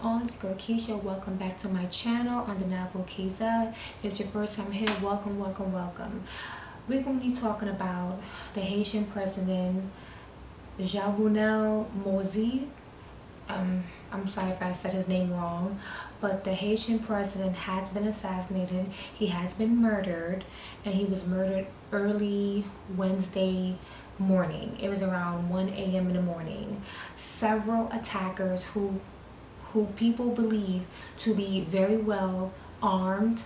on? It's girl Keisha. Welcome back to my channel, Undeniablekeziah. If it's your first time here, welcome. We're going to be talking about the Haitian President, Jovenel Moise. I'm sorry if I said his name wrong, but the Haitian president has been assassinated. He has been murdered, and he was murdered early Wednesday morning. It was around 1 a.m. in the morning. Several attackers who people believe to be very well armed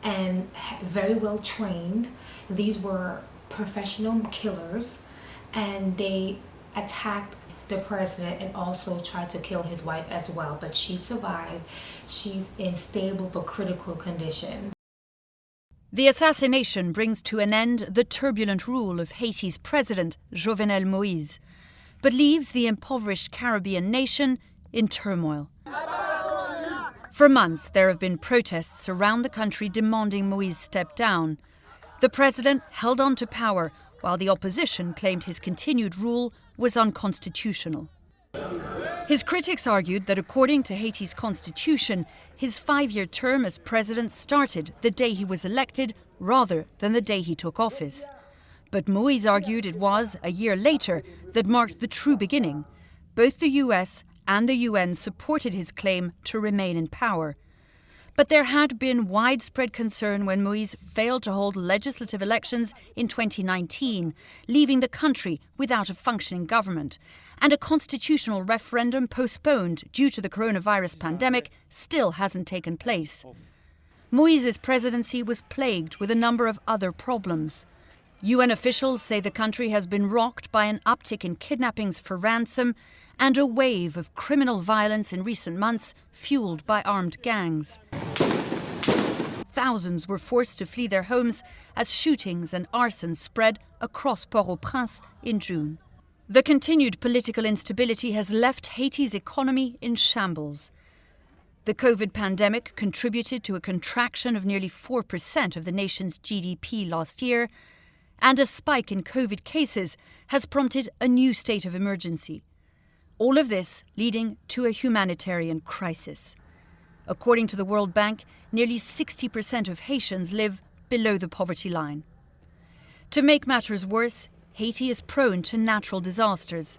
and very well trained. These were professional killers, and they attacked the president and also tried to kill his wife as well, but she survived. She's in stable but critical condition. The assassination brings to an end the turbulent rule of Haiti's president, Jovenel Moise, but leaves the impoverished Caribbean nation in turmoil. For months, there have been protests around the country demanding Moise step down. The president held on to power, while the opposition claimed his continued rule was unconstitutional. His critics argued that according to Haiti's constitution, his 5-year term as president started the day he was elected rather than the day he took office. But Moise argued it was a year later that marked the true beginning. Both the US and the UN supported his claim to remain in power. But there had been widespread concern when Moise failed to hold legislative elections in 2019, leaving the country without a functioning government, and a constitutional referendum postponed due to the coronavirus pandemic still hasn't taken place. Moise's presidency was plagued with a number of other problems. UN officials say the country has been rocked by an uptick in kidnappings for ransom and a wave of criminal violence in recent months fueled by armed gangs. Thousands were forced to flee their homes as shootings and arson spread across Port-au-Prince in June. The continued political instability has left Haiti's economy in shambles. The COVID pandemic contributed to a contraction of nearly 4% of the nation's GDP last year, and a spike in COVID cases has prompted a new state of emergency. All of this leading to a humanitarian crisis. According to the World Bank, nearly 60% of Haitians live below the poverty line. To make matters worse, Haiti is prone to natural disasters.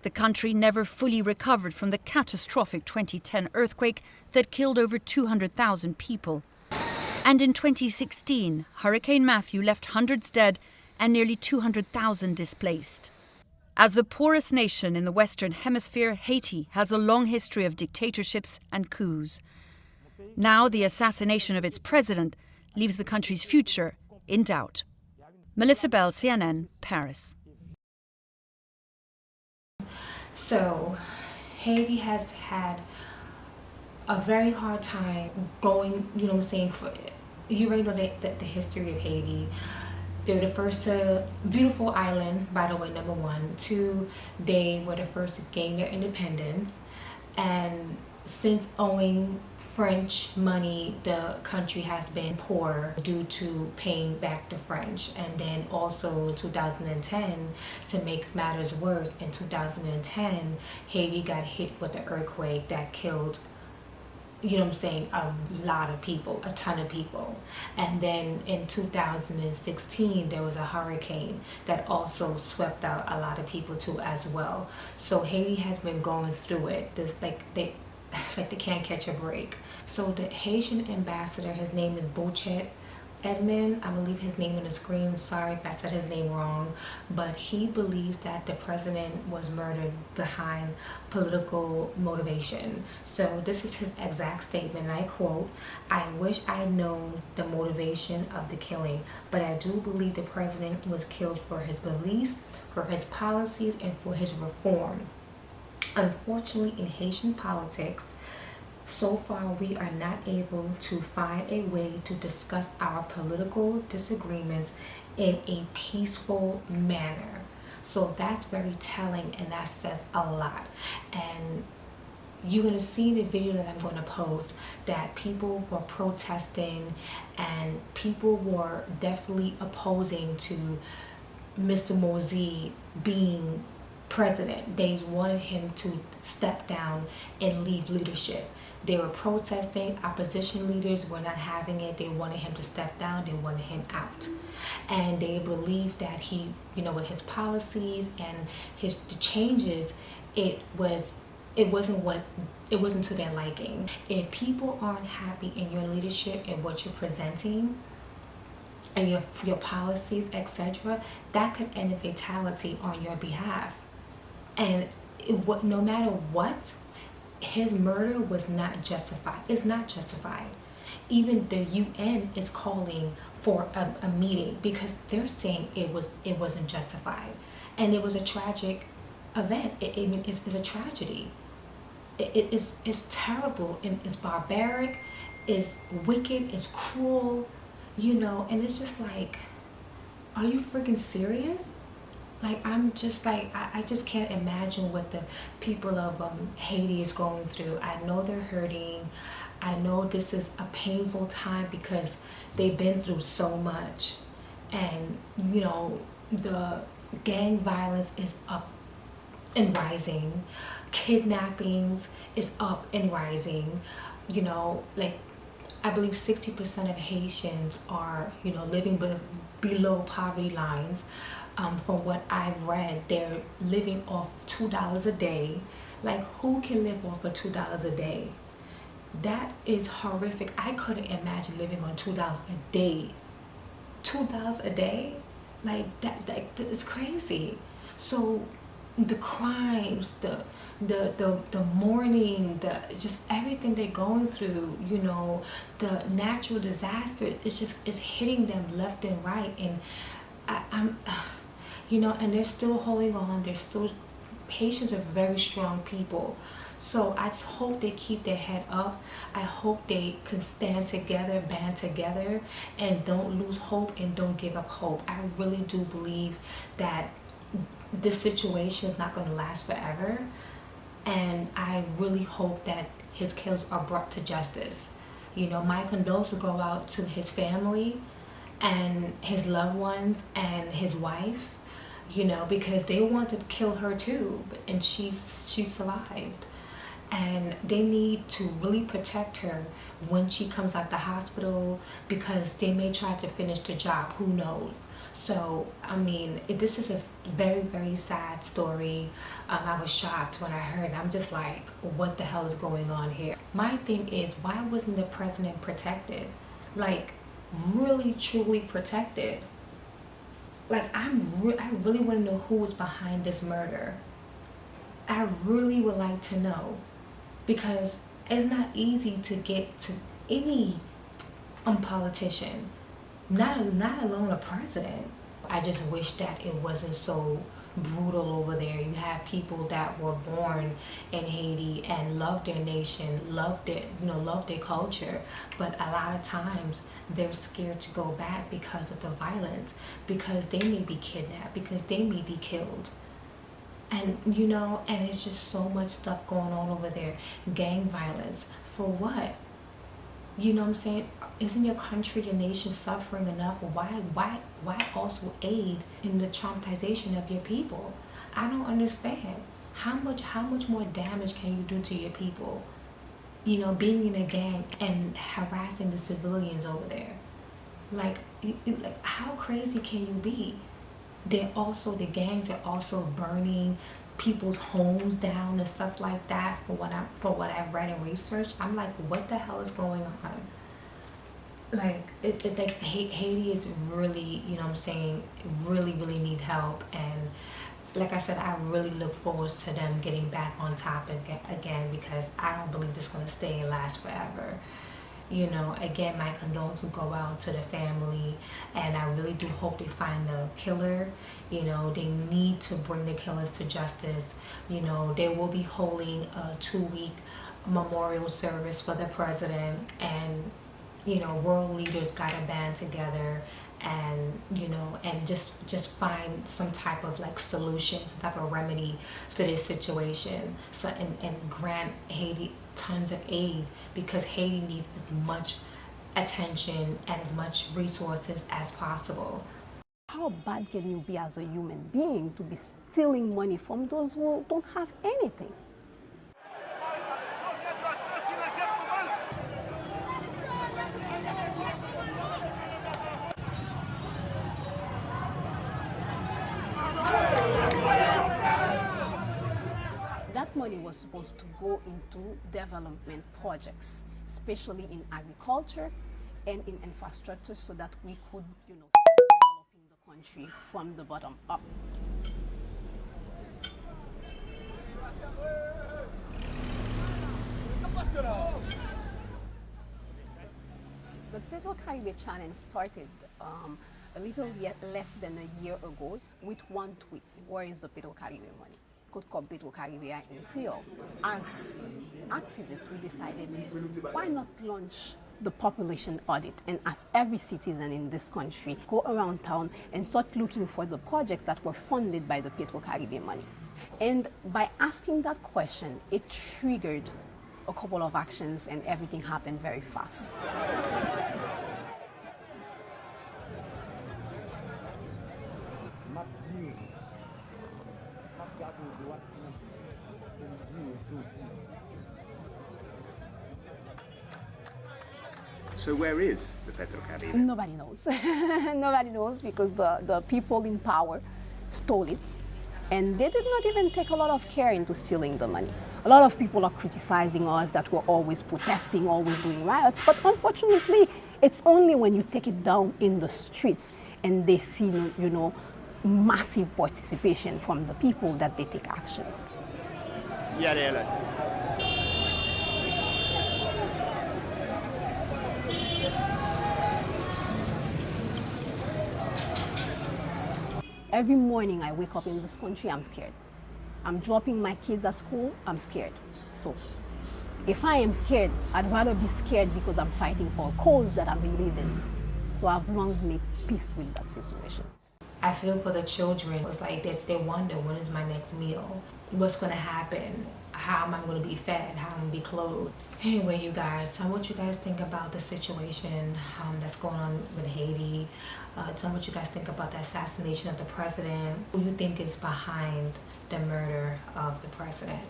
The country never fully recovered from the catastrophic 2010 earthquake that killed over 200,000 people. And in 2016, Hurricane Matthew left hundreds dead and nearly 200,000 displaced. As the poorest nation in the Western Hemisphere, Haiti has a long history of dictatorships and coups. Now the assassination of its president leaves the country's future in doubt. Melissa Bell, CNN, Paris. So, Haiti has had a very hard time going, you already know the history of Haiti. They were the first beautiful island, by the way, number one. 2, they were the first to gain their independence. And since owing French money, the country has been poor due to paying back the French. And then also 2010, to make matters worse, in 2010, Haiti got hit with an earthquake that killed a lot of people, a ton of people. And then in 2016, there was a hurricane that also swept out a lot of people too as well. So Haiti has been going through it. It's like they can't catch a break. So the Haitian ambassador, his name is Bochet Edmond, I'm going to leave his name on the screen, sorry if I said his name wrong, but he believes that the president was murdered behind political motivation. So this is his exact statement, and I quote, "I wish I had known the motivation of the killing, but I do believe the president was killed for his beliefs, for his policies, and for his reform. Unfortunately, in Haitian politics, so far, we are not able to find a way to discuss our political disagreements in a peaceful manner." So that's very telling, and that says a lot. And you're going to see in the video that I'm going to post that people were protesting and people were definitely opposing to Mr. Moise being president. They wanted him to step down and leave leadership. They were protesting. Opposition leaders were not having it. They wanted him to step down. They wanted him out. And they believed that he, with his policies and the changes, it wasn't to their liking. If people aren't happy in your leadership and what you're presenting and your policies, etc., that could end a fatality on your behalf. And no matter what, his murder was not justified. It's not justified. Even the UN is calling for a meeting because they're saying it wasn't justified, and it was a tragic event. It's a tragedy. It's terrible, and it's barbaric, it's wicked, it's cruel, and it's just like, are you freaking serious? Like, I'm just like, I just can't imagine what the people of Haiti is going through. I know they're hurting. I know this is a painful time because they've been through so much. And, the gang violence is up and rising. Kidnappings is up and rising. Like, I believe 60% of Haitians are, living below poverty lines. From what I've read, they're living off $2 a day. Like, who can live off of $2 a day? That is horrific. I couldn't imagine living on $2 a day. $2 a day? Like, that is crazy. So the crimes, the mourning, just everything they're going through, the natural disaster, it's hitting them left and right. And I'm and they're still holding on. Haitians are very strong people. So I just hope they keep their head up. I hope they can stand together, band together, and don't lose hope and don't give up hope. I really do believe that this situation is not going to last forever. And I really hope that his killers are brought to justice. My condolences go out to his family and his loved ones and his wife, because they wanted to kill her too, and she survived. And they need to really protect her when she comes out the hospital, because they may try to finish the job, who knows. So, this is a very, very sad story. I was shocked when I heard it. I'm just like, what the hell is going on here? My thing is, why wasn't the president protected? Like, really, truly protected? Like, I really want to know who was behind this murder. I really would like to know, because it's not easy to get to any politician, not alone a president. I just wish that it wasn't so brutal over there. You have people that were born in Haiti and love their nation, love their culture, but a lot of times they're scared to go back because of the violence, because they may be kidnapped, because they may be killed. And and it's just so much stuff going on over there. Gang violence, for what? What I'm saying? Isn't your country, your nation suffering enough? Why also aid in the traumatization of your people? I don't understand. How much more damage can you do to your people? Being in a gang and harassing the civilians over there. Like how crazy can you be? The gangs are also burning people's homes down and stuff like that. For what I've read and researched, I'm like, what the hell is going on? Like, like Haiti is really, really, really need help. And like I said, I really look forward to them getting back on top again, because I don't believe this is going to stay and last forever. Again, my condolences go out to the family, and I really do hope they find the killer. They need to bring the killers to justice. They will be holding a 2-week memorial service for the president, and world leaders gotta band together and and just find some type of like solution, some type of remedy to this situation. So and grant Haiti tons of aid, because Haiti needs as much attention and as much resources as possible. how bad can you be as a human being to be stealing money from those who don't have anything? That money was supposed to go into development projects, especially in agriculture and in infrastructure, so that we could, start developing the country from the bottom up. The Petro-Caribbean Challenge started a little less than a year ago with one tweet: where is the Petro-Caribbean money? Could call Petro-Caribbean in Creole. As activists, we decided, why not launch the population audit and ask every citizen in this country, go around town and start looking for the projects that were funded by the Petro-Caribbean money. And by asking that question, it triggered a couple of actions and everything happened very fast. So where is the Petro-Caribbean? Nobody knows. Nobody knows, because the people in power stole it, and they did not even take a lot of care into stealing the money. A lot of people are criticizing us that we're always protesting, always doing riots, but unfortunately, it's only when you take it down in the streets and they see, massive participation from the people that they take action. Every morning I wake up in this country, I'm scared. I'm dropping my kids at school, I'm scared. So if I am scared, I'd rather be scared because I'm fighting for a cause that I believe in. So I've long made peace with that situation. I feel for the children. It's like they wonder, when is my next meal? What's going to happen? How am I going to be fed? How am I going to be clothed? Anyway, you guys, tell me what you guys think about the situation that's going on with Haiti. Tell me what you guys think about the assassination of the president. Who you think is behind the murder of the president?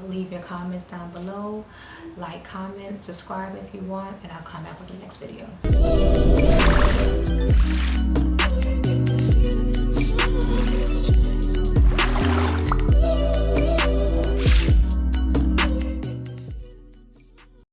Leave your comments down below. Like, comment, subscribe if you want, and I'll come back with the next video.